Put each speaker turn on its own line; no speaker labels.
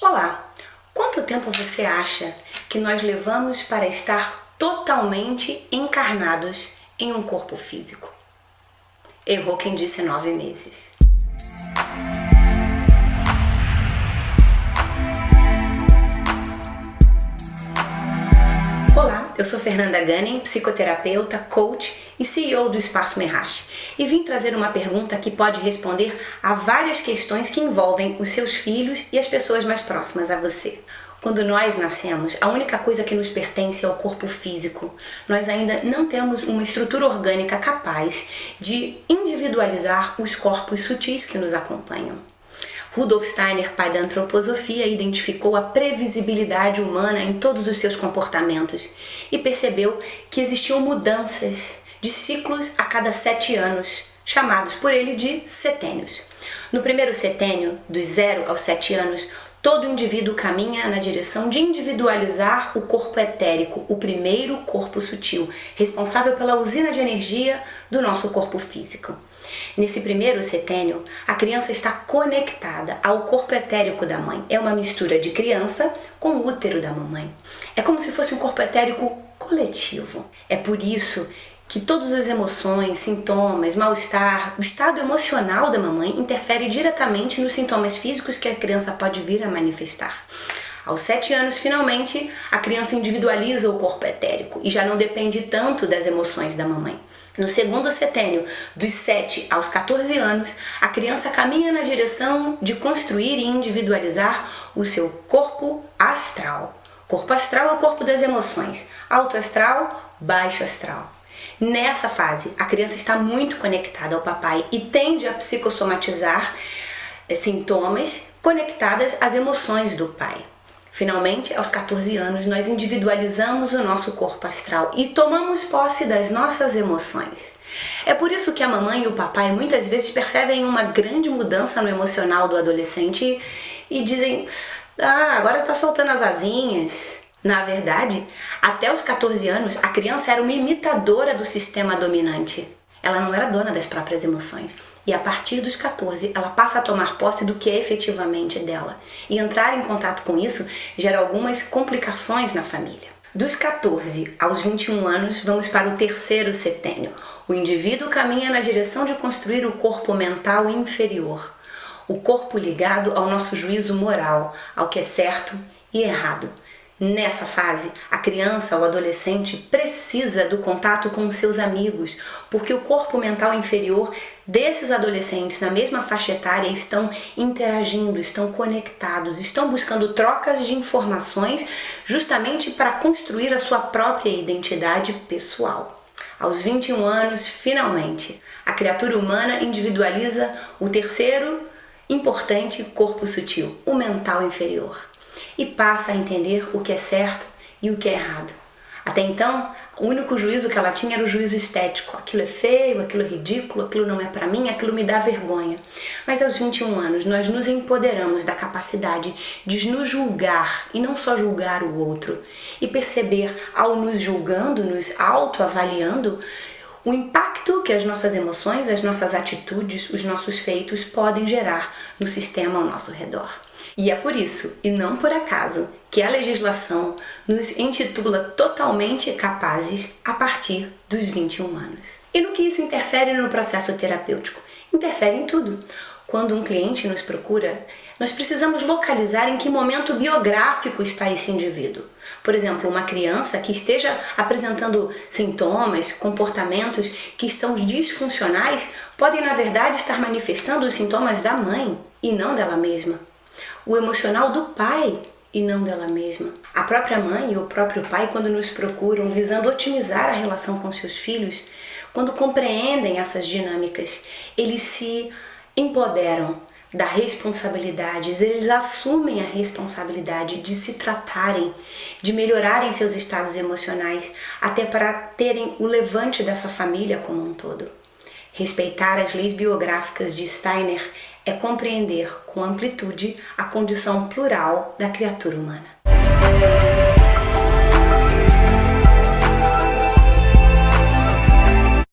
Olá! Quanto tempo você acha que nós levamos para estar totalmente encarnados em um corpo físico? Errou quem disse 9 meses. Olá, eu sou Fernanda Gunning, psicoterapeuta, coach e CEO do Espaço Merrache, e vim trazer uma pergunta que pode responder a várias questões que envolvem os seus filhos e as pessoas mais próximas a você. Quando nós nascemos, a única coisa que nos pertence é o corpo físico. Nós ainda não temos uma estrutura orgânica capaz de individualizar os corpos sutis que nos acompanham. Rudolf Steiner, pai da antroposofia, identificou a previsibilidade humana em todos os seus comportamentos e percebeu que existiam mudanças de ciclos a cada 7 anos, chamados por ele de setênios. No primeiro setênio, dos 0 aos 7 anos, todo indivíduo caminha na direção de individualizar o corpo etérico, o primeiro corpo sutil, responsável pela usina de energia do nosso corpo físico. Nesse primeiro setênio, a criança está conectada ao corpo etérico da mãe. É uma mistura de criança com o útero da mamãe. É como se fosse um corpo etérico coletivo. É por isso que todas as emoções, sintomas, mal-estar, o estado emocional da mamãe interfere diretamente nos sintomas físicos que a criança pode vir a manifestar. Aos 7 anos, finalmente, a criança individualiza o corpo etérico e já não depende tanto das emoções da mamãe. No segundo setênio, dos 7 aos 14 anos, a criança caminha na direção de construir e individualizar o seu corpo astral. Corpo astral é o corpo das emoções, alto astral, baixo astral. Nessa fase, a criança está muito conectada ao papai e tende a psicossomatizar sintomas conectados às emoções do pai. Finalmente, aos 14 anos, nós individualizamos o nosso corpo astral e tomamos posse das nossas emoções. É por isso que a mamãe e o papai muitas vezes percebem uma grande mudança no emocional do adolescente e dizem: agora está soltando as asinhas. Na verdade, até os 14 anos, a criança era uma imitadora do sistema dominante. Ela não era dona das próprias emoções. E a partir dos 14, ela passa a tomar posse do que é efetivamente dela. E entrar em contato com isso gera algumas complicações na família. Dos 14 aos 21 anos, vamos para o terceiro setênio. O indivíduo caminha na direção de construir o corpo mental inferior. O corpo ligado ao nosso juízo moral, ao que é certo e errado. Nessa fase, a criança ou adolescente precisa do contato com os seus amigos, porque o corpo mental inferior desses adolescentes na mesma faixa etária estão interagindo, estão conectados, estão buscando trocas de informações justamente para construir a sua própria identidade pessoal. Aos 21 anos, finalmente, a criatura humana individualiza o terceiro importante corpo sutil, o mental inferior, e passa a entender o que é certo e o que é errado. Até então, o único juízo que ela tinha era o juízo estético. Aquilo é feio, aquilo é ridículo, aquilo não é para mim, aquilo me dá vergonha. Mas aos 21 anos, nós nos empoderamos da capacidade de nos julgar e não só julgar o outro. E perceber, ao nos julgando, nos autoavaliando, o impacto que as nossas emoções, as nossas atitudes, os nossos feitos podem gerar no sistema ao nosso redor. E é por isso, e não por acaso, que a legislação nos intitula totalmente capazes a partir dos 21 anos. E no que isso interfere no processo terapêutico? Interfere em tudo. Quando um cliente nos procura, nós precisamos localizar em que momento biográfico está esse indivíduo. Por exemplo, uma criança que esteja apresentando sintomas, comportamentos que são disfuncionais, podem na verdade estar manifestando os sintomas da mãe e não dela mesma. O emocional do pai e não dela mesma. A própria mãe e o próprio pai, quando nos procuram visando otimizar a relação com seus filhos, quando compreendem essas dinâmicas, eles se empoderam da responsabilidade, eles assumem a responsabilidade de se tratarem, de melhorarem seus estados emocionais, até para terem o levante dessa família como um todo. Respeitar as leis biográficas de Steiner é compreender com amplitude a condição plural da criatura humana.